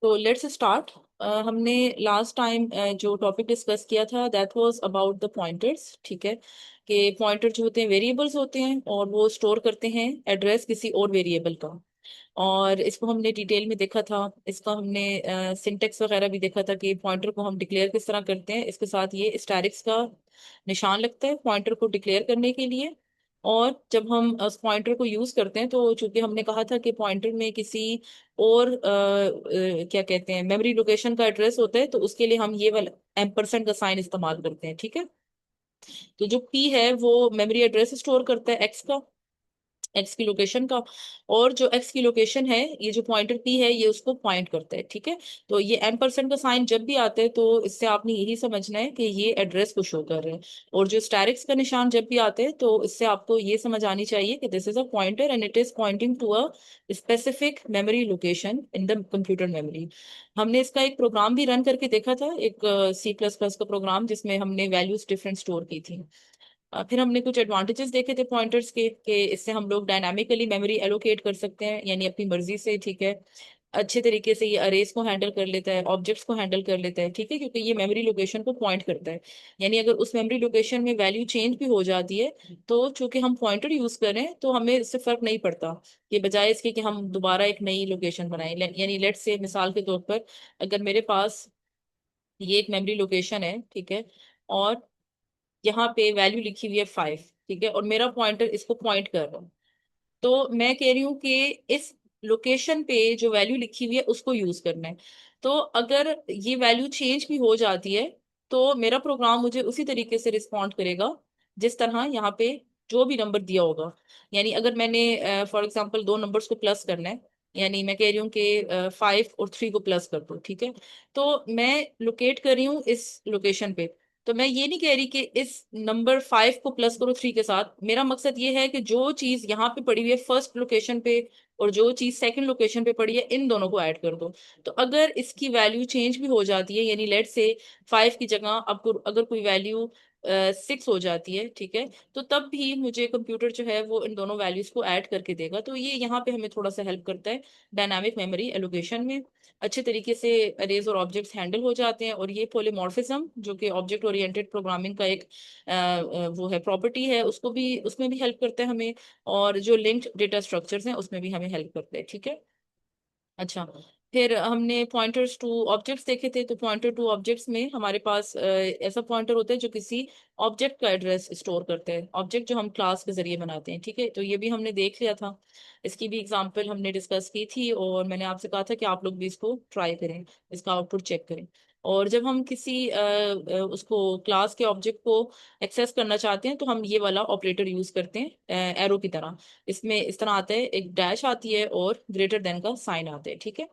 तो let's start. हमने last time जो टॉपिक डिस्कस किया था that was about the pointers. ठीक है, कि पॉइंटर जो होते हैं वेरिएबल्स होते हैं और वो स्टोर करते हैं एड्रेस किसी और वेरिएबल का। और इसको हमने डिटेल में देखा था, इसका हमने सिंटेक्स वगैरह भी देखा था कि पॉइंटर को हम डिक्लेयर किस तरह करते हैं। इसके साथ ये स्टैरिक्स का निशान लगता है पॉइंटर को डिक्लेयर करने के लिए। और जब हम उस पॉइंटर को यूज करते हैं तो चूंकि हमने कहा था कि पॉइंटर में किसी और क्या कहते हैं मेमोरी लोकेशन का एड्रेस होता है, तो उसके लिए हम ये वाला एम्परसेंड का साइन इस्तेमाल करते हैं। ठीक है, तो जो पी है वो मेमोरी एड्रेस स्टोर करता है एक्स का, एक्स की लोकेशन का। और जो एक्स की लोकेशन है, ये जो पॉइंटर पी है ये उसको पॉइंट करता है। ठीक है, तो ये एम्परसेंड का साइन जब भी आता है तो इससे आपने यही समझना है कि ये एड्रेस को शो कर रहे हैं। और जो स्टैरिक्स का निशान जब भी आता है तो इससे आपको ये समझ आनी चाहिए कि this is a pointer and it is pointing to a specific memory location in the computer memory. हमने इसका एक प्रोग्राम भी रन करके देखा था, एक C++ का प्रोग्राम जिसमें हमने वैल्यूज डिफरेंट स्टोर की थी। फिर हमने कुछ एडवांटेजेस देखे थे पॉइंटर्स के कि इससे हम लोग डायनामिकली मेमोरी एलोकेट कर सकते हैं, यानी अपनी मर्जी से। ठीक है, अच्छे तरीके से ये अरेज को हैंडल कर लेता है, ऑब्जेक्ट्स को हैंडल कर लेता है। ठीक है, क्योंकि ये मेमोरी लोकेशन को पॉइंट करता है। यानी अगर उस मेमोरी लोकेशन में वैल्यू चेंज भी हो जाती है तो चूंकि हम पॉइंटर यूज कर रहे हैं तो हमें इससे फर्क नहीं पड़ता, कि बजाय इसके कि हम दोबारा एक नई लोकेशन बनाएं। यानी लेट्स से मिसाल के तौर पर अगर मेरे पास ये एक मेमोरी लोकेशन है, ठीक है, और यहाँ पे वैल्यू लिखी हुई है 5। ठीक है, और मेरा पॉइंटर इसको पॉइंट कर रहा है, तो मैं कह रही हूँ कि इस लोकेशन पे जो वैल्यू लिखी हुई है उसको यूज करना है। तो अगर ये वैल्यू चेंज भी हो जाती है तो मेरा प्रोग्राम मुझे उसी तरीके से रिस्पॉन्ड करेगा जिस तरह यहाँ पे जो भी नंबर दिया होगा। यानी अगर मैंने फॉर एग्जांपल दो नंबर्स को प्लस करना है, यानी मैं कह रही हूँ कि 5 और 3 को प्लस कर दो। ठीक है, तो मैं लोकेट कर रही हूँ इस लोकेशन पे। तो मैं ये नहीं कह रही कि इस नंबर 5 को प्लस करो 3 के साथ। मेरा मकसद ये है कि जो चीज यहाँ पे पड़ी हुई है फर्स्ट लोकेशन पे और जो चीज सेकंड लोकेशन पे पड़ी है इन दोनों को ऐड कर दो। तो अगर इसकी वैल्यू चेंज भी हो जाती है, यानी लेट से 5 की जगह आपको अगर कोई वैल्यू 6 हो जाती है, ठीक है, तो तब भी मुझे कंप्यूटर जो है वो इन दोनों वैल्यूज को ऐड करके देगा। तो ये यहाँ पे हमें थोड़ा सा हेल्प करता है डायनामिक मेमोरी एलोकेशन में। अच्छे तरीके से अरेज और ऑब्जेक्ट्स हैंडल हो जाते हैं। और ये पॉलीमॉर्फिज्म जो कि ऑब्जेक्ट ओरिएंटेड प्रोग्रामिंग का एक वो है, प्रॉपर्टी है, उसको भी उसमें भी हेल्प करता है हमें। और जो लिंक्ड डेटा स्ट्रक्चर्स हैं उसमें भी हमें हेल्प करते हैं। ठीक है, अच्छा, फिर हमने पॉइंटर्स टू ऑब्जेक्ट्स देखे थे। तो पॉइंटर टू ऑब्जेक्ट्स में हमारे पास ऐसा पॉइंटर होता है जो किसी ऑब्जेक्ट का एड्रेस स्टोर करते हैं, ऑब्जेक्ट जो हम क्लास के जरिए बनाते हैं। ठीक है, तो ये भी हमने देख लिया था, इसकी भी एग्जांपल हमने डिस्कस की थी और मैंने आपसे कहा था कि आप लोग भी इसको ट्राई करें, इसका आउटपुट चेक करें। और जब हम किसी उसको क्लास के ऑब्जेक्ट को एक्सेस करना चाहते हैं तो हम ये वाला ऑपरेटर यूज करते हैं एरो की तरह। इसमें इस तरह आता है, एक डैश आती है और ग्रेटर देन का साइन आता है। ठीक है,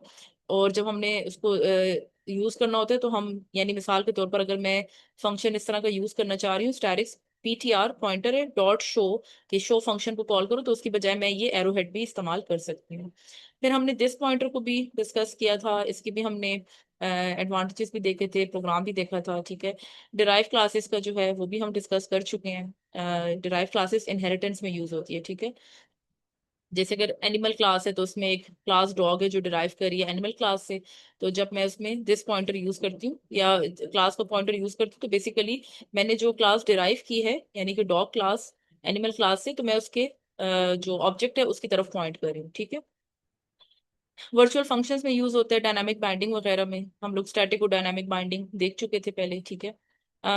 और जब हमने उसको यूज करना होता है तो हम, यानी मिसाल के तौर पर अगर मैं फंक्शन इस तरह का यूज करना चाह रही हूँ, स्टैरिक्स PTR पॉइंटर है डॉट शो, कि शो फंक्शन को कॉल करो, तो उसकी बजाय मैं ये एरो हेड भी इस्तेमाल कर सकती हूँ। फिर हमने दिस पॉइंटर को भी डिस्कस किया था, इसकी भी हमने एडवांटेजेस भी देखे थे, प्रोग्राम भी देखा था। ठीक है, डिराइव क्लासेस का जो है वो भी हम डिस्कस कर चुके हैं। डिराइव क्लासेस इनहेरिटेंस में यूज होती है। ठीक है, जैसे अगर एनिमल क्लास है तो उसमें एक क्लास डॉग है जो डिराइव कर रही है एनिमल क्लास से। तो जब मैं उसमें दिस पॉइंटर यूज करती हूँ या क्लास का पॉइंटर यूज करती हूँ तो बेसिकली मैंने जो क्लास डिराइव की है, यानी कि डॉग क्लास एनिमल क्लास से, तो मैं उसके जो ऑब्जेक्ट है उसकी तरफ पॉइंट कर रही हूँ। ठीक है, वर्चुअल फंक्शंस में यूज होते हैं डायनामिक बाइंडिंग वगैरह में, हम लोग स्टैटिक और डायनामिक बाइंडिंग देख चुके थे पहले। ठीक है,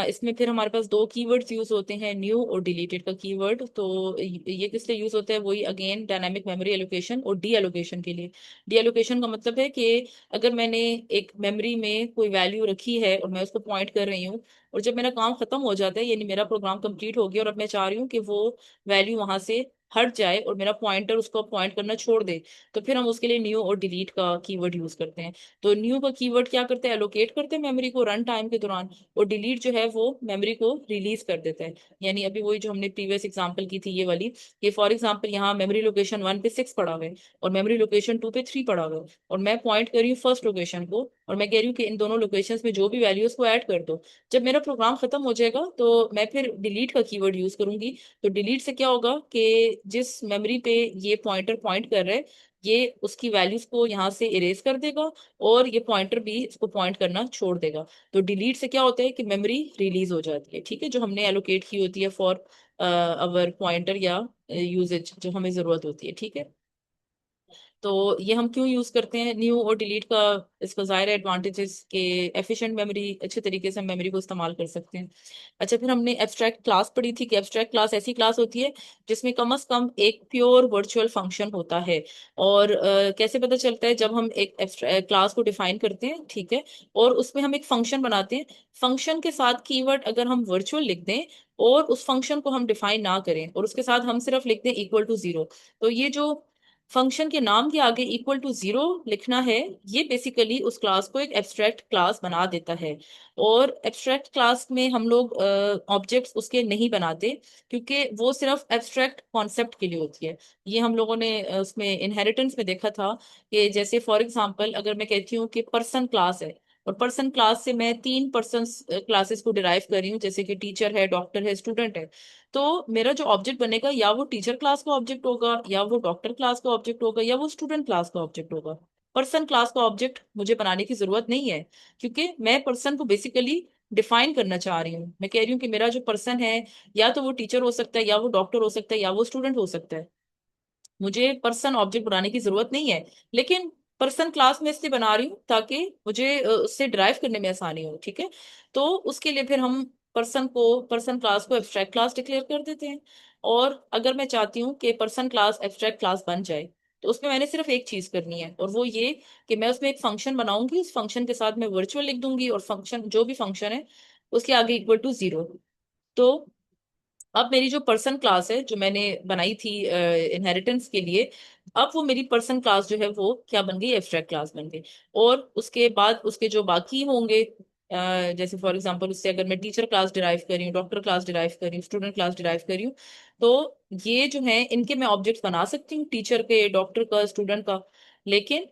इसमें फिर हमारे पास दो कीवर्ड्स यूज होते हैं, न्यू और डिलीटेड का कीवर्ड। तो ये किस लिए यूज होता है, वही अगेन डायनामिक मेमोरी एलोकेशन और डी एलोकेशन के लिए। डी एलोकेशन का मतलब है कि अगर मैंने एक मेमोरी में कोई वैल्यू रखी है और मैं उसको पॉइंट कर रही हूँ, और जब मेरा काम खत्म हो जाता है, यानी मेरा प्रोग्राम कंप्लीट हो गया और अब मैं चाह रही हूँ कि वो वैल्यू वहां से हट जाए और मेरा पॉइंटर उसको पॉइंट करना छोड़ दे, तो फिर हम उसके लिए न्यू और डिलीट का कीवर्ड यूज करते हैं। तो न्यू का कीवर्ड क्या करते हैं, एलोकेट करते हैं मेमोरी को रन टाइम के दौरान, और डिलीट जो है वो मेमोरी को रिलीज कर देता है। यानी अभी वही जो हमने प्रीवियस एग्जांपल की थी ये वाली, कि फॉर एग्जांपल यहाँ मेमोरी लोकेशन 1 पे 6 पड़ा हुआ है और मेमोरी लोकेशन 2 पे 3 पड़ा हुआ है, और मैं पॉइंट कर रही हूँ फर्स्ट लोकेशन को और मैं कह रही हूँ कि इन दोनों लोकेशंस में जो भी वैल्यूज को ऐड कर दो। जब मेरा प्रोग्राम खत्म हो जाएगा तो मैं फिर डिलीट का कीवर्ड यूज करूंगी। तो डिलीट से क्या होगा कि जिस मेमोरी पे ये पॉइंटर पॉइंट कर रहा है, ये उसकी वैल्यूज को यहाँ से इरेज कर देगा, और ये पॉइंटर भी इसको पॉइंट करना छोड़ देगा। तो डिलीट से क्या होता है कि मेमोरी रिलीज हो जाती है, ठीक है, जो हमने एलोकेट की होती है फॉर अवर पॉइंटर या यूजेज जो हमें जरूरत होती है, ठीक है। तो ये हम क्यों यूज करते हैं न्यू और डिलीट का? इसका जाहिर एडवांटेजेस के एफिशिएंट मेमोरी, अच्छे तरीके से मेमोरी को इस्तेमाल कर सकते हैं। अच्छा, फिर हमने एब्स्ट्रैक्ट क्लास पढ़ी थी कि एब्स्ट्रैक्ट क्लास ऐसी क्लास होती है जिसमें कम से कम एक प्योर वर्चुअल फंक्शन होता है। और कैसे पता चलता है? जब हम एक क्लास को डिफाइन करते हैं, ठीक है, और उसमें हम एक फंक्शन बनाते हैं, फंक्शन के साथ कीवर्ड अगर हम वर्चुअल लिख दें और उस फंक्शन को हम डिफाइन ना करें और उसके साथ हम सिर्फ लिख दें इक्वल टू जीरो, तो ये जो फंक्शन के नाम के आगे इक्वल टू जीरो लिखना है, ये बेसिकली उस क्लास को एक एब्स्ट्रैक्ट क्लास बना देता है। और एब्स्ट्रैक्ट क्लास में हम लोग ऑब्जेक्ट्स उसके नहीं बनाते, क्योंकि वो सिर्फ एब्स्ट्रैक्ट कॉन्सेप्ट के लिए होती है। ये हम लोगों ने उसमें इनहेरिटेंस में देखा था कि जैसे फॉर एग्जांपल अगर मैं कहती हूँ कि पर्सन क्लास है, और पर्सन क्लास से मैं तीन पर्सन क्लासेस को डिराइव कर रही हूँ, जैसे कि टीचर है, डॉक्टर है, स्टूडेंट है, तो मेरा जो ऑब्जेक्ट बनेगा या वो टीचर क्लास का ऑब्जेक्ट होगा, या वो डॉक्टर क्लास का ऑब्जेक्ट होगा, या वो स्टूडेंट क्लास का ऑब्जेक्ट होगा। पर्सन क्लास का ऑब्जेक्ट मुझे बनाने की जरूरत नहीं है, क्योंकि मैं पर्सन को बेसिकली डिफाइन करना चाह रही हूँ। मैं कह रही हूँ कि मेरा जो पर्सन है, या तो वो टीचर हो सकता है, या वो डॉक्टर हो सकता है, या वो स्टूडेंट हो सकता है। मुझे पर्सन ऑब्जेक्ट बनाने की जरूरत नहीं है, लेकिन पर्सन क्लास में इसलिए बना रही हूँ ताकि मुझे उससे ड्राइव करने में आसानी हो, ठीक है। तो उसके लिए फिर हम पर्सन क्लास को एब्स्ट्रैक्ट क्लास डिक्लेयर कर देते हैं। और अगर मैं चाहती हूँ कि पर्सन क्लास एब्स्ट्रैक्ट क्लास बन जाए, तो उसमें मैंने सिर्फ एक चीज करनी है, और वो ये कि मैं उसमें एक फंक्शन बनाऊंगी, उस फंक्शन के साथ मैं वर्चुअल लिख दूंगी, और फंक्शन जो भी फंक्शन है उसके आगे इक्वल टू जीरो। तो अब मेरी जो पर्सन क्लास है जो मैंने बनाई थी इनहेरिटेंस के लिए, अब वो मेरी पर्सन क्लास जो है वो क्या बन गई? एब्स्ट्रैक्ट क्लास बन गई। और उसके बाद उसके जो बाकी होंगे, जैसे फॉर एग्जांपल उससे अगर मैं टीचर क्लास डिराइव कर रही हूँ, डॉक्टर क्लास डिराइव कर रही हूँ, स्टूडेंट क्लास डिराइव कर रही हूँ, तो ये जो है इनके मैं ऑब्जेक्ट बना सकती हूँ, टीचर के, डॉक्टर का, स्टूडेंट का। लेकिन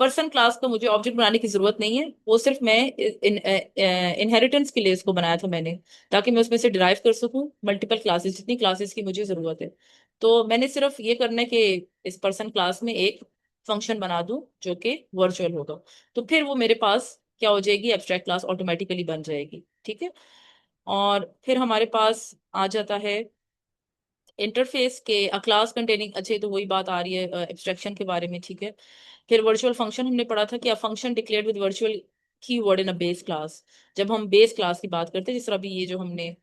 पर्सन क्लास का मुझे ऑब्जेक्ट बनाने की जरूरत नहीं है, वो सिर्फ मैं इनहेरिटेंस के लिए इसको बनाया था मैंने, ताकि मैं उसमें से डिराइव कर सकूं मल्टीपल क्लासेस, जितनी क्लासेस की मुझे जरूरत है। तो मैंने सिर्फ ये करना है कि इस पर्सन क्लास में एक फंक्शन बना दूं जो कि वर्चुअल होगा, तो फिर वो मेरे पास क्या हो जाएगी? एब्स्ट्रैक्ट क्लास ऑटोमेटिकली बन जाएगी, ठीक है। और फिर हमारे पास आ जाता है इंटरफेस के अ क्लास कंटेनिंग, अच्छे तो वही बात आ रही है एब्स्ट्रैक्शन के बारे में, ठीक है। फिर वर्चुअल फंक्शन हमने पढ़ा था कि a function declared with virtual keyword in a base class. जब हम बेस क्लास की बात करते हैं, जिस तरह अभी ये जो हमने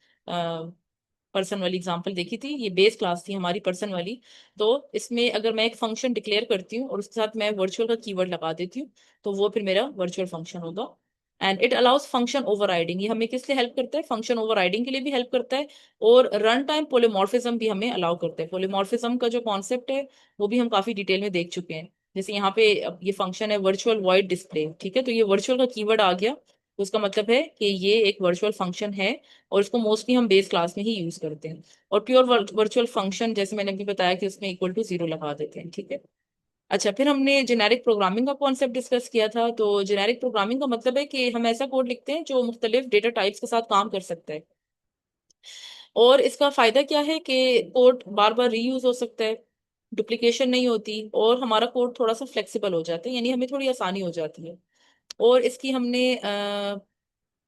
पर्सन वाली एग्जांपल देखी थी, ये बेस क्लास थी हमारी पर्सन वाली। तो इसमें अगर मैं एक फंक्शन डिक्लेयर करती हूँ और उसके साथ मैं वर्चुअल का कीवर्ड लगा देती हूँ, तो वो फिर मेरा वर्चुअल फंक्शन होगा। And it allows function overriding. ये हमें किस लिए हेल्प करता है? फंक्शन ओवरराइडिंग के लिए भी हेल्प करता है, और रन टाइम पोलिमॉर्फिज्म भी हमें अलाउ करता है। पोलिमॉर्फिज्म का जो कॉन्सेप्ट है वो भी हम काफी डिटेल में देख चुके हैं। जैसे यहाँ पे अब ये फंक्शन है वर्चुअल वॉइड डिस्प्ले, ठीक है, तो ये वर्चुअल का कीवर्ड आ गया, तो उसका मतलब है कि ये एक वर्चुअल फंक्शन है, और इसको मोस्टली हम बेस क्लास में ही यूज करते हैं। और प्योर वर्चुअल फंक्शन जैसे मैंने अभी बताया कि उसमें इक्वल टू जीरो लगा देते हैं, ठीक है। अच्छा, फिर हमने जेनेरिक प्रोग्रामिंग का कॉन्सेप्ट डिस्कस किया था। तो जेनेरिक प्रोग्रामिंग का मतलब है कि हम ऐसा कोड लिखते हैं जो मुख्तलिफ डेटा टाइप्स के साथ काम कर सकता है। और इसका फायदा क्या है कि कोड बार बार रीयूज हो सकता है, डुप्लीकेशन नहीं होती, और हमारा कोड थोड़ा सा फ्लेक्सिबल हो जाता है, यानी हमें थोड़ी आसानी हो जाती है। और इसकी हमने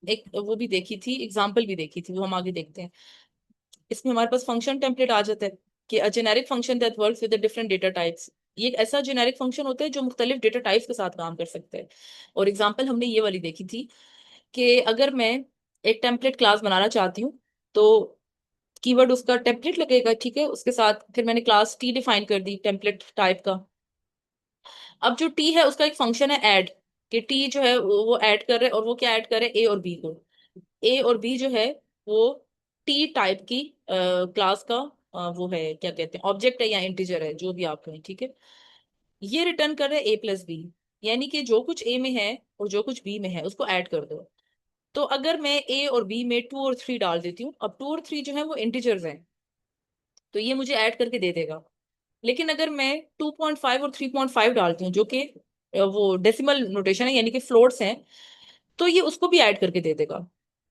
एक वो भी देखी थी, एग्जाम्पल भी देखी थी, वो हम आगे देखते हैं। इसमें हमारे पास फंक्शन टेम्पलेट आ जाता है कि अ generic function that works with different data types. ये एक ऐसा जेनेरिक फंक्शन होता है जो मुख्तलिफ डेटा टाइप्स के साथ काम कर सकता है। और एग्जाम्पल हमने ये वाली देखी थी कि अगर मैं एक टेम्पलेट क्लास बनाना चाहती हूँ, तो कीवर्ड उसका टेम्पलेट लगेगा, ठीक है, उसके साथ फिर मैंने क्लास टी डिफाइन कर दी टेम्पलेट टाइप का। अब जो टी है उसका एक फंक्शन है ऐड, कि टी जो है वो ऐड कर रहे हैं, और वो क्या ऐड कर रहे हैं? ए और बी को। ए और बी जो है वो टी टाइप की क्लास का वो है, क्या कहते हैं, ऑब्जेक्ट है या इंटीजर है, जो भी आप कहें, ठीक है। ये रिटर्न कर रहे हैं ए प्लस बी, यानी कि जो कुछ ए में है और जो कुछ बी में है उसको ऐड कर दो। तो अगर मैं ए और बी में टू और थ्री डाल देती हूँ, अब टू और थ्री जो है वो इंटीजर्स हैं, तो ये मुझे ऐड करके दे देगा। लेकिन अगर मैं 2.5 और 3.5 डालती हूँ, जो कि वो डेसिमल नोटेशन है, यानी कि फ्लोट्स हैं, तो ये उसको भी ऐड करके दे देगा।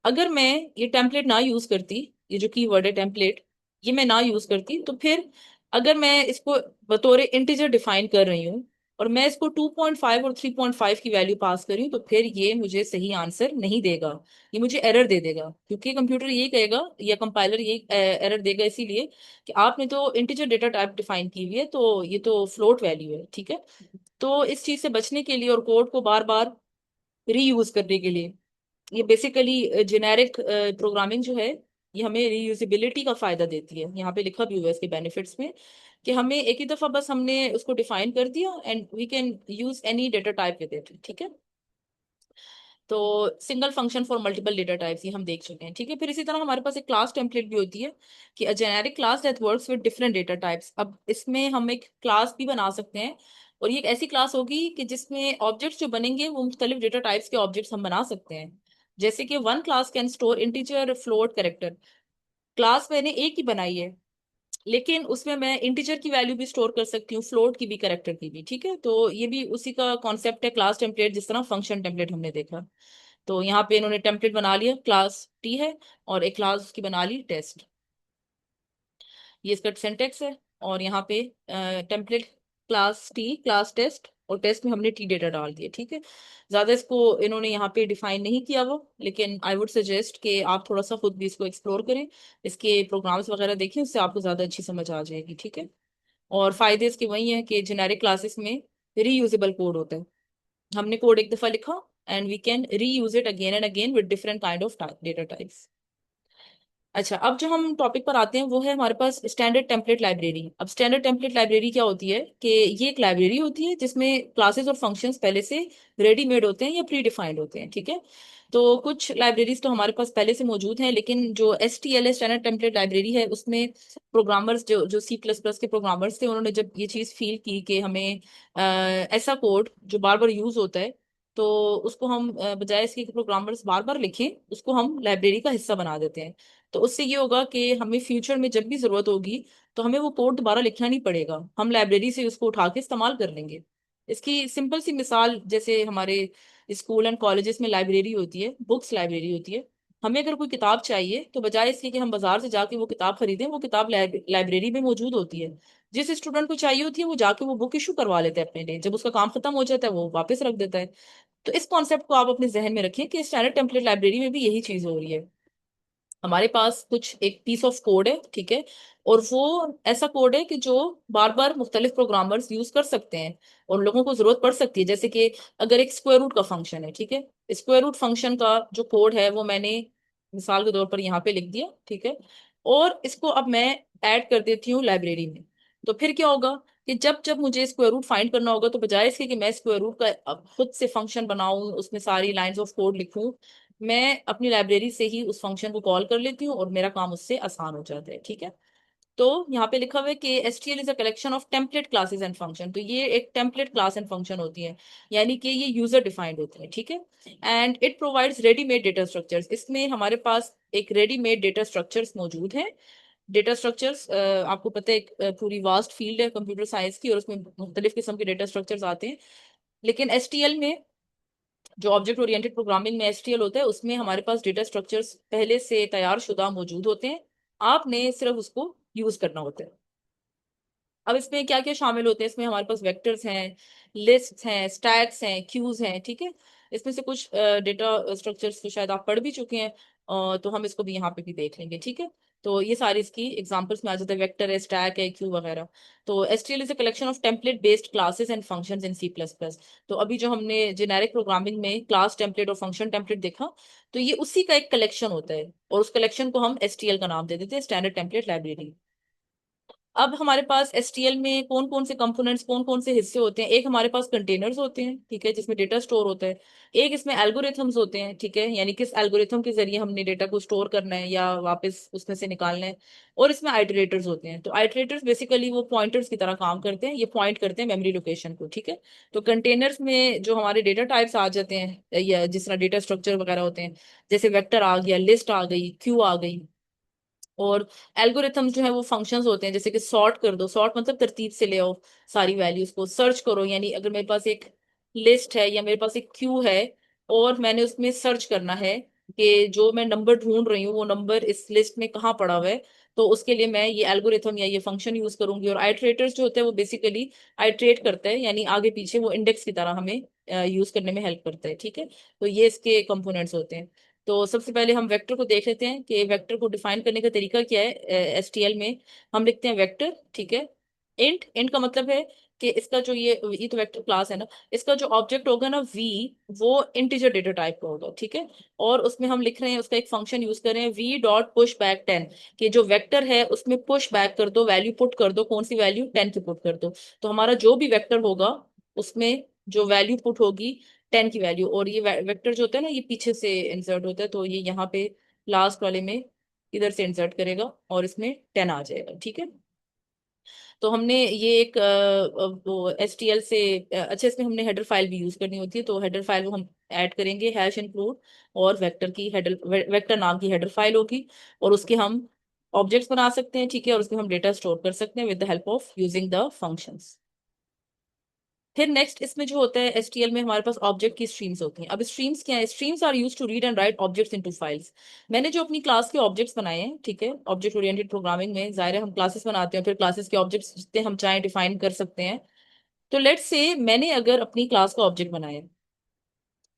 अगर मैं ये टेम्पलेट ना यूज करती, ये जो कीवर्ड है टेम्पलेट, ये मैं ना यूज करती, तो फिर अगर मैं इसको बतौर इंटीजर डिफाइन कर रही हूँ और मैं इसको 2.5 और 3.5 की वैल्यू पास कर रही हूँ, तो फिर ये मुझे सही आंसर नहीं देगा, ये मुझे एरर दे देगा, क्योंकि कंप्यूटर यही कहेगा या कंपाइलर यही एरर देगा, इसीलिए कि आपने तो इंटीजर डेटा टाइप डिफाइन की हुई है, तो ये तो फ्लोट वैल्यू है, ठीक है। तो इस चीज से बचने के लिए और कोड को बार बार रीयूज करने के लिए, ये बेसिकली जेनेरिक प्रोग्रामिंग जो है, ये हमें रीयूजेबिलिटी का फायदा देती है। यहाँ पे लिखा भी हुआ है इसके बेनिफिट्स में कि हमें एक ही दफा बस हमने उसको डिफाइन कर दिया and we can use any data type with it, ठीक है। तो single function for multiple data types ये हम देख चुके हैं, ठीक है। फिर इसी तरह हमारे पास एक क्लास टेम्पलेट भी होती है कि अ generic class that works with different data types. अब इसमें हम एक क्लास भी बना सकते हैं, और ये एक ऐसी क्लास होगी कि जिसमें ऑब्जेक्ट्स जो बनेंगे वो मुख्तलिफ डेटा टाइप्स के ऑब्जेक्ट्स हम बना सकते हैं। जैसे कि one class can store integer, float, character. Class मैंने एक ही बनाई है, लेकिन उसमें मैं इंटीजर की वैल्यू भी स्टोर कर सकती हूँ, फ्लोट की भी, कैरेक्टर की भी, ठीक है। तो ये भी उसी का कॉन्सेप्ट है, क्लास टेम्पलेट, जिस तरह फंक्शन टेम्पलेट हमने देखा। तो यहाँ पे इन्होंने टेम्पलेट बना लिया, क्लास टी है, और एक क्लास उसकी बना ली टेस्ट, ये इसका सिंटेक्स है। और यहाँ पे template class T, class test, और टेस्ट में हमने टी डेटा डाल दिया, ठीक है। ज्यादा इसको इन्होंने यहाँ पे डिफाइन नहीं किया वो, लेकिन आई वुड सजेस्ट कि आप थोड़ा सा खुद भी इसको एक्सप्लोर करें, इसके प्रोग्राम्स वगैरह देखें, उससे आपको ज्यादा अच्छी समझ आ जाएगी, ठीक है। और फायदे इसके वही है कि जेनेरिक क्लासेस में रीयूजेबल कोड होता है, हमने कोड एक दफा लिखा and we can reuse it again and again with different kind of data types. अच्छा, अब जो हम टॉपिक पर आते हैं वो है हमारे पास स्टैंडर्ड टेम्पलेट लाइब्रेरी। अब स्टैंडर्ड टेम्पलेट लाइब्रेरी क्या होती है कि ये एक लाइब्रेरी होती है जिसमें क्लासेस और फंक्शंस पहले से रेडीमेड होते हैं या प्री डिफाइंड होते हैं, ठीक है। तो कुछ लाइब्रेरीज तो हमारे पास पहले से मौजूद हैं, लेकिन जो STL है, स्टैंडर्ड टेम्पलेट लाइब्रेरी है, उसमें प्रोग्रामर्स जो जो C++ के प्रोग्रामर्स थे, उन्होंने जब ये चीज़ फील की कि हमें ऐसा कोड जो बार बार यूज होता है, तो उसको हम बजाय इसके कि प्रोग्रामर्स बार बार लिखें, उसको हम लाइब्रेरी का हिस्सा बना देते हैं। तो उससे ये होगा कि हमें फ्यूचर में जब भी जरूरत होगी तो हमें वो कोड दोबारा लिखना नहीं पड़ेगा, हम लाइब्रेरी से उसको उठा के इस्तेमाल कर लेंगे। इसकी सिंपल सी मिसाल, जैसे हमारे स्कूल एंड कॉलेजेस में लाइब्रेरी होती है, बुक्स लाइब्रेरी होती है। हमें अगर कोई किताब चाहिए तो बजाय इसके कि हम बाजार से जाके वो किताब खरीदें, वो किताब लाइब्रेरी में मौजूद होती है। जिस स्टूडेंट को चाहिए होती है वो जाके वो बुक इशू करवा लेते हैं अपने लिए, जब उसका काम खत्म हो जाता है वो वापस रख देता है। तो इस कॉन्सेप्ट को आप अपने जहन में रखें कि स्टैंडर्ड टेम्पलेट लाइब्रेरी में भी यही चीज हो रही है। हमारे पास कुछ एक पीस ऑफ कोड है, ठीक है, और वो ऐसा कोड है कि जो बार बार मुख्तलिफ प्रोग्रामर्स यूज कर सकते हैं और लोगों को जरूरत पड़ सकती है। जैसे कि अगर एक स्क्वायर रूट का फंक्शन है, ठीक है, स्क्वायर रूट फंक्शन का जो कोड है वो मैंने मिसाल के तौर पर यहाँ पे लिख दिया, ठीक है, और इसको अब मैं ऐड कर देती हूँ लाइब्रेरी में। तो फिर क्या होगा कि जब जब मुझे स्क्वायर रूट फाइंड करना होगा, तो बजाय इसके कि मैं स्क्वायर रूट का अब खुद से फंक्शन बनाऊं, उसमें सारी लाइंस ऑफ कोड लिखूं, मैं अपनी लाइब्रेरी से ही उस फंक्शन को कॉल कर लेती हूँ और मेरा काम उससे आसान हो जाता है, ठीक है। तो यहाँ पे लिखा हुआ है कि STL is a collection of template classes and function. तो ये एक टेम्पलेट क्लास एंड फंक्शन होती है, यानी कि ये यूजर डिफाइंड होते हैं, ठीक है। And it provides readymade data structures. इसमें हमारे पास एक रेडीमेड डेटा स्ट्रक्चर्स मौजूद हैं। डेटा स्ट्रक्चर्स आपको पता है, एक पूरी वास्ट फील्ड है कंप्यूटर साइंस की, और उसमें मुख्तलिफ किस्म के डेटा स्ट्रक्चर्स आते हैं। लेकिन STL में, जो ऑब्जेक्ट ओरिएंटेड प्रोग्रामिंग में STL होता है, उसमें हमारे पास डेटा स्ट्रक्चर्स पहले से तैयार शुदा मौजूद होते हैं, आपने सिर्फ उसको यूज करना होता है। अब इसमें क्या क्या शामिल होते हैं, इसमें हमारे पास वेक्टर्स हैं, लिस्ट्स हैं, स्टैक्स हैं, क्यूज हैं, ठीक है। इसमें से कुछ डेटा स्ट्रक्चर्स तो शायद आप पढ़ भी चुके हैं, तो हम इसको भी यहाँ पे भी देख लेंगे, ठीक है। तो ये सारी इसकी एग्जांपल्स में आ जाते हैं, वेक्टर है, स्टैक है, क्यू वगैरह। तो STL is a collection of template based classes and functions in C++। तो अभी जो हमने जेनेरिक प्रोग्रामिंग में क्लास टेम्पलेट और फंक्शन टेम्पलेट देखा, तो ये उसी का एक कलेक्शन होता है, और उस कलेक्शन को हम STL का नाम दे देते हैं, स्टैंडर्ड टेम्पलेट लाइब्रेरी। अब हमारे पास STL में कौन कौन से कंपोनेंट्स, कौन कौन से हिस्से होते हैं, एक हमारे पास कंटेनर्स होते हैं, ठीक है, जिसमें डेटा स्टोर होता है। एक इसमें एल्गोरिथम्स होते हैं, ठीक है, यानी किस एल्गोरिथम के जरिए हमने डेटा को स्टोर करना है या वापस उसमें से निकालना है। और इसमें आइटरेटर्स होते हैं। तो आइटरेटर्स बेसिकली वो पॉइंटर्स की तरह काम करते हैं, ये पॉइंट करते हैं मेमोरी लोकेशन को, ठीक है। तो कंटेनर्स में जो हमारे डेटा टाइप्स आ जाते हैं, या जिस तरह डेटा स्ट्रक्चर वगैरह होते हैं, जैसे वेक्टर आ गया, लिस्ट आ गई, क्यू आ गई। और एल्गोरिथम्स जो है वो फंक्शंस होते हैं, जैसे कि सॉर्ट कर दो, सॉर्ट मतलब तरतीब से ले आओ सारी वैल्यूज को, सर्च करो, यानी अगर मेरे पास एक लिस्ट है या मेरे पास एक क्यू है और मैंने उसमें सर्च करना है, कि जो मैं नंबर ढूंढ रही हूँ वो नंबर इस लिस्ट में कहाँ पड़ा हुआ है। तो उसके लिए मैं ये एल्गोरिथम या ये फंक्शन यूज करूंगी। और आइट्रेटर्स जो होते हैं वो बेसिकली आइट्रेट करते हैं, यानी आगे पीछे वो इंडेक्स की तरह हमें यूज करने में हेल्प करते हैं। ठीक है, तो ये इसके कंपोनेंट्स होते हैं। तो सबसे पहले हम वेक्टर को देख लेते हैं कि वेक्टर को डिफाइन करने का तरीका क्या है। एसटीएल में हम लिखते हैं वेक्टर, ठीक है। इंट, इंट का मतलब है कि इसका जो ये तो वेक्टर क्लास है ना, इसका जो ऑब्जेक्ट होगा ना वी, वो इंटीजर डेटा टाइप का होगा, ठीक है। और उसमें हम लिख रहे हैं, उसका एक फंक्शन यूज कर रहे हैं वी डॉट पुश बैक 10, कि जो वेक्टर है उसमें पुश बैक कर दो, वैल्यू पुट कर दो, कौन सी वैल्यू, 10 की पुट कर दो। तो हमारा जो भी वेक्टर होगा उसमें जो वैल्यू पुट होगी 10 की वैल्यू। और ये वेक्टर जो होता है ना, ये पीछे से इंसर्ट होता है, तो ये यहाँ पे लास्ट वाले में इधर से इंसर्ट करेगा और इसमें 10 आ जाएगा, ठीक है। तो हमने ये एक वो एसटीएल से अच्छा, इसमें हमने हेडर फाइल भी यूज करनी होती है, तो हेडर फाइल हम ऐड करेंगे हैश इंक्लूड, और वेक्टर की हेडर, वेक्टर नाम की हेडर फाइल होगी, और उसके हम ऑब्जेक्ट्स बना सकते हैं, ठीक है। और उसमें हम डेटा स्टोर कर सकते हैं with the help of using the functions. फिर नेक्स्ट इसमें जो होता है एसटीएल में, हमारे पास ऑब्जेक्ट की स्ट्रीम्स होती हैं। अब स्ट्रीम्स क्या है? Streams are use to read and write objects into files. मैंने जो अपनी क्लास के ऑब्जेक्ट्स बनाए हैं, ठीक है, ऑब्जेक्ट ओरिएंटेड प्रोग्रामिंग में जाहिर है हम क्लासेस बनाते हैं, फिर क्लासेस के ऑब्जेक्ट्स जितने हम चाहें डिफाइन कर सकते हैं। तो लेट्स से मैंने अगर अपनी क्लास का ऑब्जेक्ट बनाया,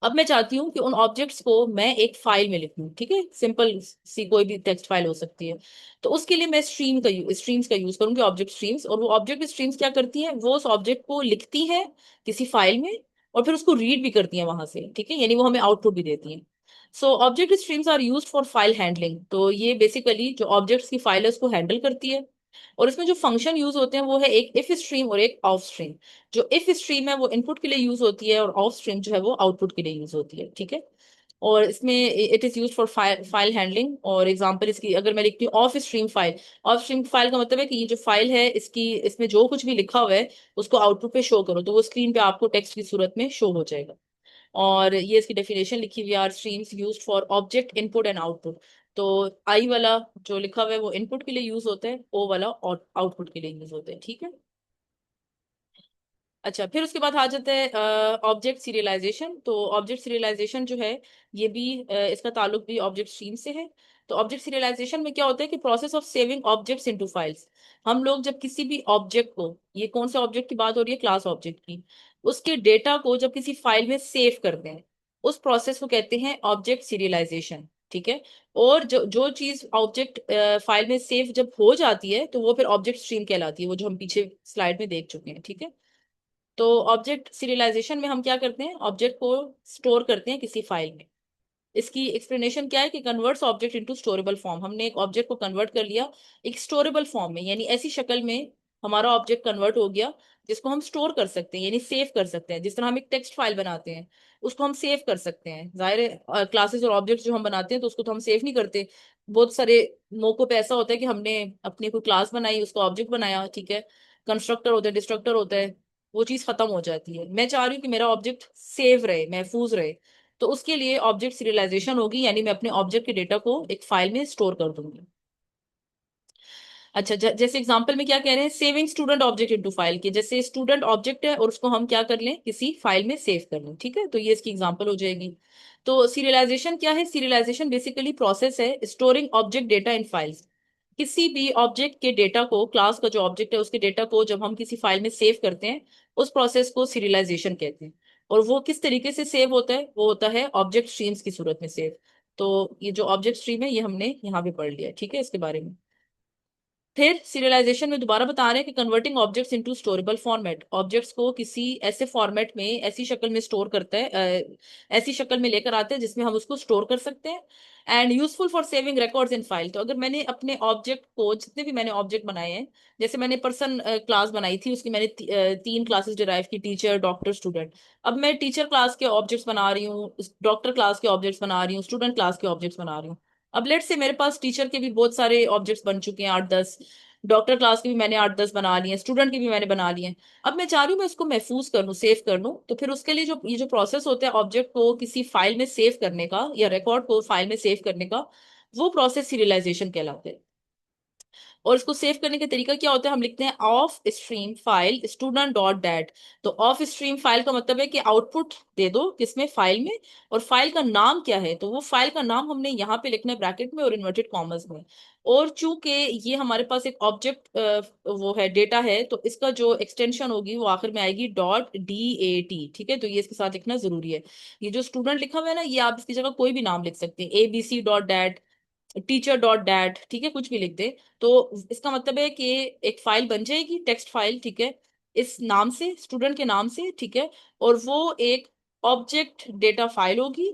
अब मैं चाहती हूँ कि उन ऑब्जेक्ट्स को मैं एक फाइल में लिखूं, ठीक है, सिंपल सी कोई भी टेक्स्ट फाइल हो सकती है। तो उसके लिए मैं स्ट्रीम्स का यूज करूंगी, ऑब्जेक्ट स्ट्रीम्स। और वो ऑब्जेक्ट स्ट्रीम्स क्या करती हैं, वो उस ऑब्जेक्ट को लिखती हैं किसी फाइल में, और फिर उसको रीड भी करती हैं वहां से, ठीक है, यानी वो हमें आउटपुट भी देती हैं। So object streams are used for file handling. तो ये बेसिकली जो ऑब्जेक्ट्स की फाइल है उसको हैंडल करती है। और इसमें जो फंक्शन यूज होते हैं वो है एक इफ स्ट्रीम और एक ऑफ स्ट्रीम। जो इफ स्ट्रीम है वो इनपुट के लिए यूज होती है, और ऑफ स्ट्रीम जो है वो आउटपुट के लिए यूज होती है, ठीक है। और इसमें it is use for file handling. और एग्जांपल इसकी अगर मैं लिखती हूँ of stream file, of stream file का मतलब है कि ये जो फाइल है इसकी, इसमें जो कुछ भी लिखा हुआ है उसको आउटपुट पे शो करो, तो वो स्क्रीन पे आपको टेक्स्ट की सूरत में शो हो जाएगा। और ये इसकी डेफिनेशन लिखी हुई, are streams used for object input and output. तो आई वाला जो लिखा हुआ है वो इनपुट के लिए यूज होता है, ओ वाला आउटपुट के लिए यूज होता है, ठीक है। अच्छा, फिर उसके बाद आ जाता है ऑब्जेक्ट सीरियलाइजेशन। तो ऑब्जेक्ट सीरियलाइजेशन जो है ये भी इसका ताल्लुक भी ऑब्जेक्ट स्ट्रीम से है। तो ऑब्जेक्ट सीरियलाइजेशन में क्या होता है कि process of saving objects into files. हम लोग जब किसी भी ऑब्जेक्ट को, ये कौन से ऑब्जेक्ट की बात हो रही है, क्लास ऑब्जेक्ट की, उसके डेटा को जब किसी फाइल में सेव करते हैं, उस प्रोसेस को कहते हैं ऑब्जेक्ट सीरियलाइजेशन, ठीक है। और जो जो चीज ऑब्जेक्ट फाइल में सेव जब हो जाती है तो वो फिर ऑब्जेक्ट स्ट्रीम कहलाती है, वो जो हम पीछे स्लाइड में देख चुके हैं, ठीक है। तो ऑब्जेक्ट सीरियलाइजेशन में हम क्या करते हैं, ऑब्जेक्ट को स्टोर करते हैं किसी फाइल में। इसकी एक्सप्लेनेशन क्या है कि converts object into storable form. हमने एक ऑब्जेक्ट को कन्वर्ट कर लिया एक स्टोरेबल फॉर्म में, यानी ऐसी शक्ल में हमारा ऑब्जेक्ट कन्वर्ट हो गया जिसको हम स्टोर कर सकते हैं, यानी सेव कर सकते हैं। जिस तरह हम एक टेक्स्ट फाइल बनाते हैं उसको हम सेव कर सकते हैं। जाहिर है क्लासेस और ऑब्जेक्ट्स जो हम बनाते हैं तो उसको तो हम सेव नहीं करते। बहुत सारे मौकों पे ऐसा होता है कि हमने अपनी कोई क्लास बनाई, उसको ऑब्जेक्ट बनाया, ठीक है, कंस्ट्रक्टर होता है, डिस्ट्रक्टर होता है, वो चीज खत्म हो जाती है। मैं चाह रही हूँ कि मेरा ऑब्जेक्ट सेव रहे, महफूज रहे। तो उसके लिए ऑब्जेक्ट सीरियलाइजेशन होगी, यानी मैं अपने ऑब्जेक्ट के डेटा को एक फाइल में स्टोर कर दूंगी। अच्छा, जैसे एग्जांपल में क्या कह रहे हैं, saving student object into file, के जैसे स्टूडेंट ऑब्जेक्ट है और उसको हम क्या कर लें, किसी फाइल में सेव कर लें, ठीक है। तो ये इसकी एग्जांपल हो जाएगी। तो सीरियलाइजेशन क्या है? सीरियलाइजेशन बेसिकली प्रोसेस है स्टोरिंग ऑब्जेक्ट डेटा इन फाइल्स। किसी भी ऑब्जेक्ट के डेटा को, क्लास का जो ऑब्जेक्ट है उसके डेटा को जब हम किसी फाइल में सेव करते हैं, उस प्रोसेस को सीरियलाइजेशन कहते हैं। और वो किस तरीके से सेव होता है? वो होता है ऑब्जेक्ट स्ट्रीम्स की सूरत में सेव। तो ये जो ऑब्जेक्ट स्ट्रीम है ये हमने यहाँ पे पढ़ लिया, ठीक है, इसके बारे में। फिर सीरियलाइजेशन में दोबारा बता रहे हैं कि converting objects into storable format, objects को किसी ऐसे फॉर्मेट में, ऐसी शक्ल में स्टोर करता है, ऐसी शक्ल में लेकर आते हैं जिसमें हम उसको स्टोर कर सकते हैं। And useful for saving records in file. तो अगर मैंने अपने ऑब्जेक्ट को, जितने भी मैंने ऑब्जेक्ट बनाए हैं, जैसे मैंने पर्सन क्लास बनाई थी, उसकी मैंने 3 क्लासेस डिराइव की, टीचर, डॉक्टर, स्टूडेंट। अब मैं टीचर क्लास के ऑब्जेक्ट्स बना रही हूँ, डॉक्टर क्लास के ऑब्जेक्ट्स बना रही हूँ, स्टूडेंट क्लास के ऑब्जेक्ट्स बना रही हूँ। अब लेट से मेरे पास टीचर के भी बहुत सारे ऑब्जेक्ट्स बन चुके हैं, 8-10, डॉक्टर क्लास के भी मैंने 8-10 बना लिए हैं, स्टूडेंट के भी मैंने बना लिए हैं। अब मैं चाह रही हूँ मैं इसको महफूज कर लूँ, सेव कर लूँ। तो फिर उसके लिए जो ये जो प्रोसेस होता है ऑब्जेक्ट को किसी फाइल में सेव करने का, या रिकॉर्ड को फाइल में सेव करने का, वो प्रोसेस सीरियलाइजेशन कहलाता है। और इसको सेव करने का तरीका क्या होता है, हम लिखते हैं of stream file student dot that. तो ऑफ स्ट्रीम फाइल का मतलब है कि आउटपुट दे दो किसमें, फाइल में, और फाइल का नाम क्या है, तो वो फाइल का नाम हमने यहाँ पे लिखना है ब्रैकेट में और इन्वर्टेड कॉमर्स में। और चूंकि ये हमारे पास एक ऑब्जेक्ट वो है, डेटा है, तो इसका जो एक्सटेंशन होगी वो आखिर में आएगी .dat। ठीक है, तो ये इसके साथ लिखना जरूरी है। ये जो स्टूडेंट लिखा हुआ है ना, ये आप इसकी जगह कोई भी नाम लिख सकते हैं, abc.dat, टीचर डॉट डैट, ठीक है, कुछ भी लिख दे। तो इसका मतलब है कि एक फाइल बन जाएगी, टेक्स्ट फाइल, ठीक है, इस नाम से, स्टूडेंट के नाम से, ठीक है, और वो एक ऑब्जेक्ट डेटा फाइल होगी।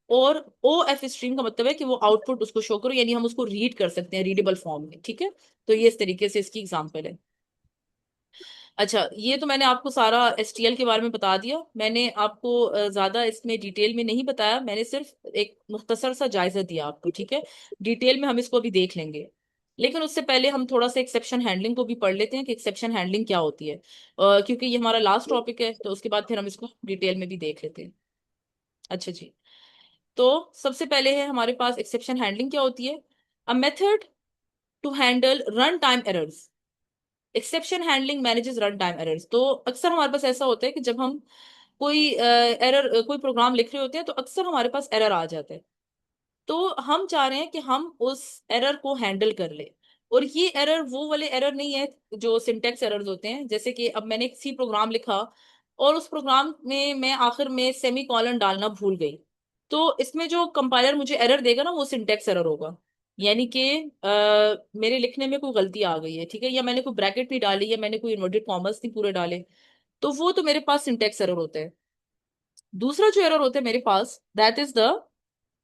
और ओ एफ स्ट्रीम का मतलब है कि वो आउटपुट उसको शो करो, यानी हम उसको रीड कर सकते हैं रीडेबल फॉर्म में, ठीक है। तो ये इस तरीके से इसकी एग्जांपल है। अच्छा, ये तो मैंने आपको सारा एसटीएल के बारे में बता दिया। मैंने आपको ज्यादा इसमें डिटेल में नहीं बताया, मैंने सिर्फ एक मुख्तसर सा जायजा दिया आपको, ठीक है। डिटेल में हम इसको अभी देख लेंगे, लेकिन उससे पहले हम थोड़ा सा एक्सेप्शन हैंडलिंग को भी पढ़ लेते हैं कि एक्सेप्शन हैंडलिंग क्या होती है, क्योंकि ये हमारा लास्ट टॉपिक है, तो उसके बाद फिर हम इसको डिटेल में भी देख लेते हैं। अच्छा जी, तो सबसे पहले है हमारे पास एक्सेप्शन हैंडलिंग क्या होती है। A method to handle run time errors. Exception handling manages run time errors. तो अक्सर हमारे पास ऐसा होता है कि जब हम कोई एरर, कोई प्रोग्राम लिख रहे होते हैं, तो अक्सर हमारे पास एरर आ जाता है। तो हम चाह रहे हैं कि हम उस एरर को हैंडल कर ले। और ये एरर वो वाले एरर नहीं है जो सिंटेक्स एरर्स होते हैं, जैसे कि अब मैंने एक सी प्रोग्राम लिखा और उस प्रोग्राम में मैं आखिर में सेमी कॉलन डालना भूल गई, तो इसमें जो कंपाइलर मुझे एरर देगा ना, वो सिंटेक्स एरर होगा। यानी कि मेरे लिखने में कोई गलती आ गई है, ठीक है, या मैंने कोई ब्रैकेट नहीं डाली, या मैंने कोई इन्वर्टेड कॉमर्स नहीं पूरे डाले, तो वो तो मेरे पास सिंटेक्स एरर होता है। दूसरा जो एरर होता है मेरे पास, that is the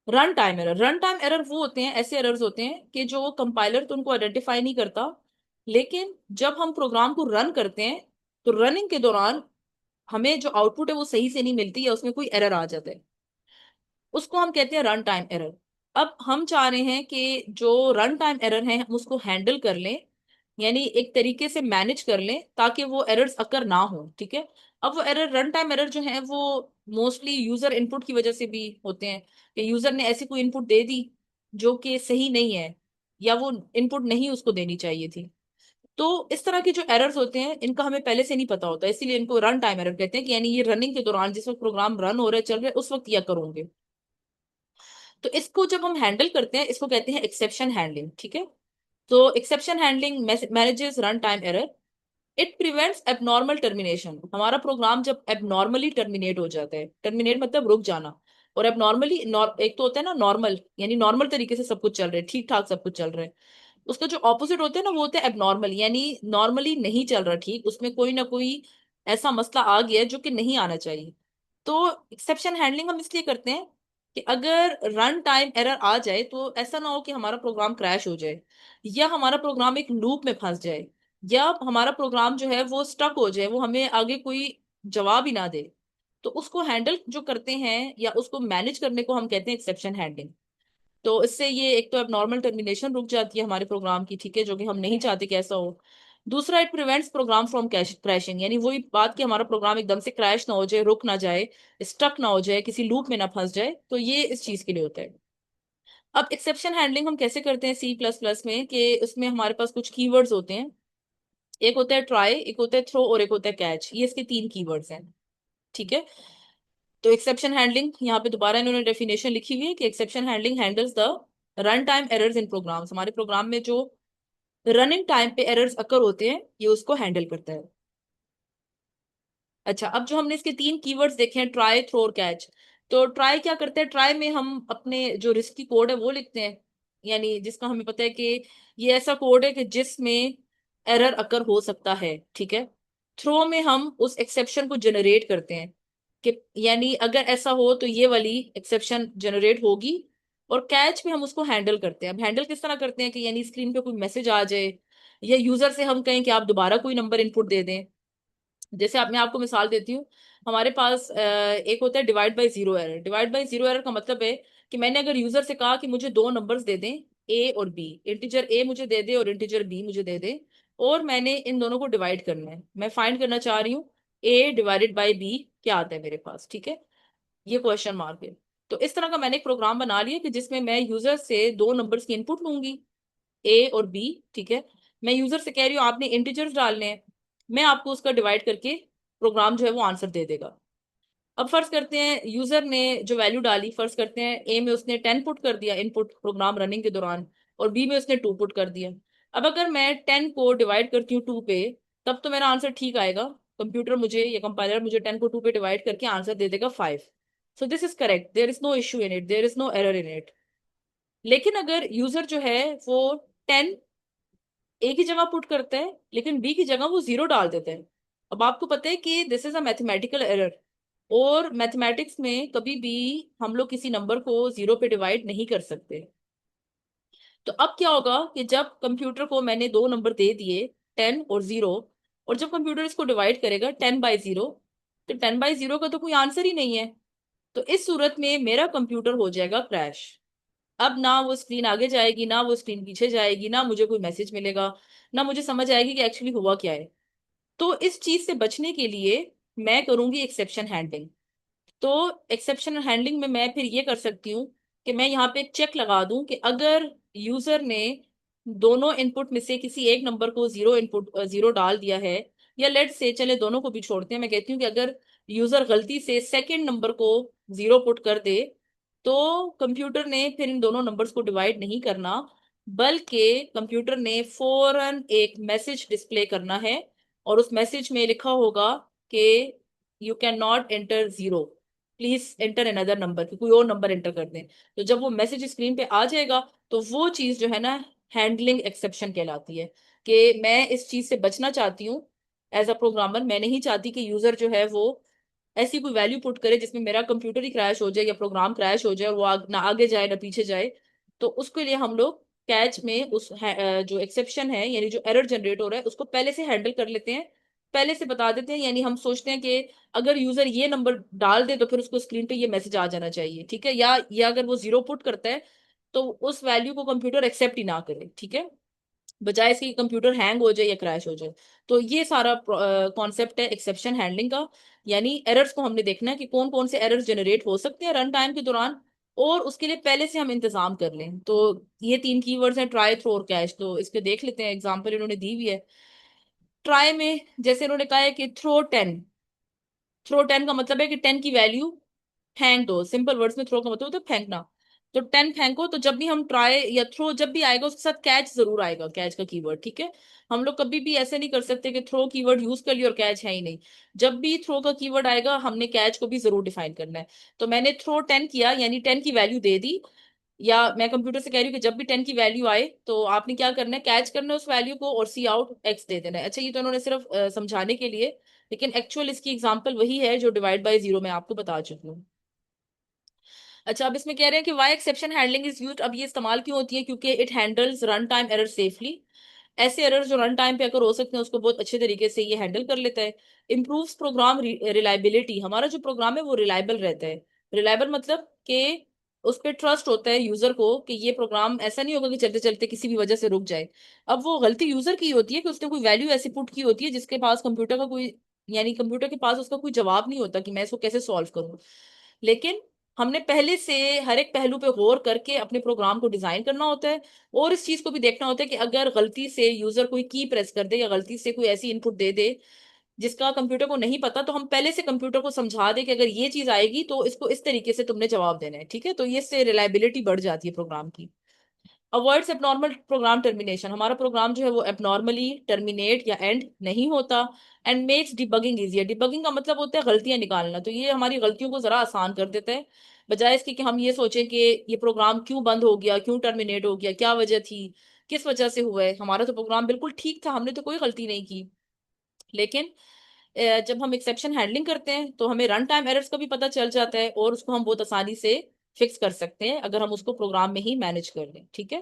run time error. Run time error वो होते हैं, ऐसे एरर्स होते हैं कि जो कंपाइलर तो उनको आइडेंटिफाई नहीं करता, लेकिन जब हम प्रोग्राम को रन करते हैं, तो रनिंग के दौरान हमें जो आउटपुट है वो सही से नहीं मिलती, या उसमें कोई एरर आ जाता है, उसको हम कहते हैं रन टाइम एरर। अब हम चाह रहे हैं कि जो रन टाइम एरर है हम उसको हैंडल कर लें, यानी एक तरीके से मैनेज कर लें ताकि वो एरर्स अकर ना हो, ठीक है। अब वो एरर, रन टाइम एरर जो है वो मोस्टली यूजर इनपुट की वजह से भी होते हैं, कि यूजर ने ऐसी कोई इनपुट दे दी जो कि सही नहीं है, या वो इनपुट नहीं उसको देनी चाहिए थी। तो इस तरह के जो एरर्स होते हैं इनका हमें पहले से नहीं पता होता, इसीलिए इनको रन टाइम एरर कहते हैं, कि यानी ये रनिंग के दौरान, जिस वक्त प्रोग्राम रन हो रहा है, चल रहा है, उस वक्त यह करोगे। तो इसको जब हम हैंडल करते हैं, इसको कहते हैं एक्सेप्शन हैंडलिंग, ठीक है। तो exception handling manages run time error. It prevents abnormal termination. हमारा प्रोग्राम जब एबनॉर्मली टर्मिनेट हो जाता है, टर्मिनेट मतलब रुक जाना, और एबनॉर्मली, एक तो होता है ना नॉर्मल, यानी नॉर्मल तरीके से सब कुछ चल रहा है, ठीक ठाक सब कुछ चल रहा है। उसका जो ऑपोजिट होता है ना, वो होता है एबनॉर्मल, यानी नॉर्मली नहीं चल रहा ठीक, उसमें कोई ना कोई ऐसा मसला आ गया है जो कि नहीं आना चाहिए। तो एक्सेप्शन हैंडलिंग हम इसलिए करते हैं कि अगर रन टाइम एरर आ जाए, तो ऐसा ना हो कि हमारा प्रोग्राम क्रैश हो जाए, या हमारा प्रोग्राम एक लूप में फंस जाए, या हमारा प्रोग्राम जो है वो स्टक हो जाए, वो हमें आगे कोई जवाब ही ना दे। तो उसको हैंडल जो करते हैं या उसको मैनेज करने को हम कहते हैं एक्सेप्शन हैंडलिंग। तो इससे ये एक तो अब नॉर्मल टर्मिनेशन रुक जाती है हमारे प्रोग्राम की, ठीक है, जो कि हम नहीं चाहते कि ऐसा हो। दूसरा, it prevents program from crashing, यानी वही बात कि हमारा प्रोग्राम एकदम से क्रैश ना हो जाए, रुक ना जाए, स्टक ना हो जाए, किसी लूप में ना फंस जाए, तो ये इस चीज के लिए होता है। अब एक्सेप्शन हैंडलिंग हम कैसे करते हैं सी प्लस प्लस में, कि उसमें हमारे पास कुछ कीवर्ड्स होते हैं। एक होता है ट्राई, एक होता है थ्रो, और एक होता है कैच। ये इसके तीन कीवर्ड्स हैं, ठीक है। तो एक्सेप्शन हैंडलिंग, यहाँ पे दोबारा इन्होंने डेफिनेशन लिखी हुई है कि exception handling handles the run time errors in programs. हमारे प्रोग्राम में जो रनिंग टाइम पे एरर्स अकर होते हैं, ये उसको हैंडल करता है। अच्छा, अब जो हमने इसके तीन कीवर्ड्स देखे हैं, ट्राई, थ्रो और कैच। तो ट्राई क्या करते हैं, ट्राई में हम अपने जो रिस्की कोड है वो लिखते हैं, यानी जिसका हमें पता है कि ये ऐसा कोड है कि जिसमें एरर अकर हो सकता है, ठीक है। थ्रो में हम उस एक्सेप्शन को जनरेट करते हैं, कि यानी अगर ऐसा हो तो ये वाली एक्सेप्शन जनरेट होगी। और कैच में हम उसको हैंडल करते हैं। अब हैंडल किस तरह करते हैं, कि यानी स्क्रीन पे कोई मैसेज आ जाए, या यूजर से हम कहें कि आप दोबारा कोई नंबर इनपुट दे दें। जैसे आप, मैं आपको मिसाल देती हूँ। हमारे पास एक होता है divide by zero error. Divide by zero error का मतलब है कि मैंने अगर यूजर से कहा कि मुझे दो नंबर्स दे दें, ए और बी, इंटीजर ए मुझे दे दे और इंटीजर बी मुझे दे दे, और मैंने इन दोनों को डिवाइड करना है, मैं फाइंड करना चाह रही हूँ ए डिवाइडेड बाय बी क्या आता है मेरे पास, ठीक है, ये क्वेश्चन मार्क है। तो इस तरह का मैंने एक प्रोग्राम बना लिया कि जिसमें मैं यूजर से दो नंबर्स की इनपुट लूंगी, ए और बी, ठीक है। मैं यूजर से कह रही हूँ आपने इंटीजर्स डालने हैं, मैं आपको उसका डिवाइड करके प्रोग्राम जो है वो आंसर दे देगा। अब फर्ज करते हैं यूजर ने जो वैल्यू डाली, फर्ज करते हैं ए में उसने 10 पुट कर दिया इनपुट प्रोग्राम रनिंग के दौरान, और बी में उसने 2 पुट कर दिया। अब अगर मैं 10 को डिवाइड करती हूँ 2 पे, तब तो मेरा आंसर ठीक आएगा। कंप्यूटर मुझे या कंपाइलर मुझे 10 को 2 पे डिवाइड करके आंसर दे देगा 5। So this is correct, there is no issue in it, there is no error in it. लेकिन अगर यूजर जो है वो 10 ए की जगह पुट करता है लेकिन बी की जगह वो 0 डाल देते हैं। अब आपको पता है कि this is a mathematical error, और मैथमेटिक्स में कभी भी हम लोग किसी नंबर को 0 पे डिवाइड नहीं कर सकते। तो अब क्या होगा कि जब कंप्यूटर को मैंने दो नंबर दे दिए, 10 और 0, और जब कंप्यूटर इसको डिवाइड करेगा 10/0, तो 10/0 का तो कोई आंसर ही नहीं है। तो इस सूरत में मेरा कंप्यूटर हो जाएगा क्रैश। अब ना वो स्क्रीन आगे जाएगी, ना वो स्क्रीन पीछे जाएगी, ना मुझे कोई मैसेज मिलेगा, ना मुझे समझ आएगी कि एक्चुअली हुआ क्या है। तो इस चीज से बचने के लिए मैं करूंगी एक्सेप्शन हैंडलिंग। तो एक्सेप्शन हैंडलिंग में मैं फिर ये कर सकती हूँ कि मैं यहाँ पे एक चेक लगा दूं कि अगर यूजर ने दोनों इनपुट में से किसी एक नंबर को 0 डाल दिया है, या लेट से चले दोनों को भी छोड़ते हैं, मैं कहती हूँ कि अगर यूजर गलती से सेकंड नंबर को 0 पुट कर दे, तो कंप्यूटर ने फिर इन दोनों नंबर्स को डिवाइड नहीं करना, बल्कि कंप्यूटर ने फौरन एक मैसेज डिस्प्ले करना है, और उस मैसेज में लिखा होगा कि you can not enter 0, please enter another number, कि कोई और नंबर एंटर कर दें। तो जब वो मैसेज स्क्रीन पे आ जाएगा, तो वो चीज जो है ना हैंडलिंग एक्सेप्शन कहलाती है, कि मैं इस चीज से बचना चाहती हूँ एज अ प्रोग्रामर। मैं नहीं चाहती कि यूजर जो है वो ऐसी कोई वैल्यू पुट करे जिसमें मेरा कंप्यूटर ही क्रैश हो जाए या प्रोग्राम क्रैश हो जाए और वो ना आगे जाए ना पीछे जाए। तो उसके लिए हम लोग कैच में जो एक्सेप्शन है, यानी जो एरर जनरेट हो रहा है, उसको पहले से हैंडल कर लेते हैं, पहले से बता देते हैं। यानी हम सोचते हैं कि अगर यूजर ये नंबर डाल दे तो फिर उसको स्क्रीन पे ये मैसेज आ जाना चाहिए, ठीक है, या अगर वो 0 पुट करता है तो उस वैल्यू को कंप्यूटर एक्सेप्ट ही ना करे, ठीक है, बजाय इसके कि कंप्यूटर हैंग हो जाए या क्रैश हो जाए। तो ये सारा कॉन्सेप्ट है एक्सेप्शन हैंडलिंग का। यानी एरर्स को हमने देखना है कि कौन कौन से एरर्स जनरेट हो सकते हैं रन टाइम के दौरान, और उसके लिए पहले से हम इंतजाम कर लें। तो ये तीन कीवर्ड्स हैं, ट्राई, थ्रो और कैच। तो इसके देख लेते हैं, एग्जांपल इन्होंने दी हुई है। ट्राई में जैसे इन्होंने कहा है कि थ्रो 10 का मतलब है कि 10 की वैल्यू फेंक दो। सिंपल वर्ड्स में थ्रो का मतलब होता है फेंकना। तो 10 फेंको, तो जब भी हम ट्राई या थ्रो जब भी आएगा उसके साथ कैच जरूर आएगा, कैच का कीवर्ड, ठीक है। हम लोग कभी भी ऐसे नहीं कर सकते कि थ्रो कीवर्ड यूज कर लिया और कैच है ही नहीं। जब भी थ्रो का कीवर्ड आएगा हमने कैच को भी जरूर डिफाइन करना है। तो मैंने थ्रो 10 किया, यानी 10 की वैल्यू दे दी, या मैं कंप्यूटर से कह रही हूँ कि जब भी 10 की वैल्यू आए तो आपने क्या करना है, कैच करना है उस वैल्यू को और सी आउट एक्स दे देना है। अच्छा, ये तो उन्होंने सिर्फ समझाने के लिए, लेकिन एक्चुअल इसकी एग्जांपल वही है जो डिवाइड बाय 0 मैं आपको बता चुकी हूँ। अच्छा, अब इसमें कह रहे हैं कि why exception handling is used. अब ये इस्तेमाल क्यों होती है, क्योंकि it handles run time error safely. ऐसे एरर जो रन टाइम पे अगर हो सकते हैं उसको बहुत अच्छे तरीके से ये हैंडल कर लेता है। इम्प्रूव्स प्रोग्राम रिलायबिलिटी, हमारा जो प्रोग्राम है वो रिलायबल रहता है। रिलायबल मतलब कि उस पर ट्रस्ट होता है यूजर को कि ये प्रोग्राम ऐसा नहीं होगा कि चलते चलते किसी भी वजह से रुक जाए। अब वो गलती यूजर की होती है कि उसने कोई वैल्यू ऐसी पुट की होती है जिसके पास कंप्यूटर का कोई, यानी कंप्यूटर के पास उसका कोई जवाब नहीं होता कि मैं इसको कैसे सॉल्व करूं। लेकिन हमने पहले से हर एक पहलू पे गौर करके अपने प्रोग्राम को डिजाइन करना होता है, और इस चीज को भी देखना होता है कि अगर गलती से यूजर कोई की प्रेस कर दे या गलती से कोई ऐसी इनपुट दे दे जिसका कंप्यूटर को नहीं पता, तो हम पहले से कंप्यूटर को समझा दे कि अगर ये चीज आएगी तो इसको इस तरीके से तुमने जवाब देना है, ठीक है। तो ये इससे रिलायबिलिटी बढ़ जाती है प्रोग्राम की। अवॉइड्स एबनॉर्मल प्रोग्राम टर्मिनेशन, हमारा प्रोग्राम जो है वो एबनॉर्मली टर्मिनेट या एंड नहीं होता। And makes debugging easier, debugging का मतलब होता है गलतियां निकालना, तो ये हमारी गलतियों को जरा आसान कर देता है। बजाय इसके कि हम ये सोचें कि ये प्रोग्राम क्यों बंद हो गया, क्यों टर्मिनेट हो गया, क्या वजह थी, किस वजह से हुआ है, हमारा तो प्रोग्राम बिल्कुल ठीक था, हमने तो कोई गलती नहीं की। लेकिन जब हम एक्सेप्शन हैंडलिंग करते हैं तो हमें रन टाइम एरर्स का भी पता चल जाता है, और उसको हम बहुत आसानी से फिक्स कर सकते हैं अगर हम उसको प्रोग्राम में ही मैनेज कर लें, ठीक है।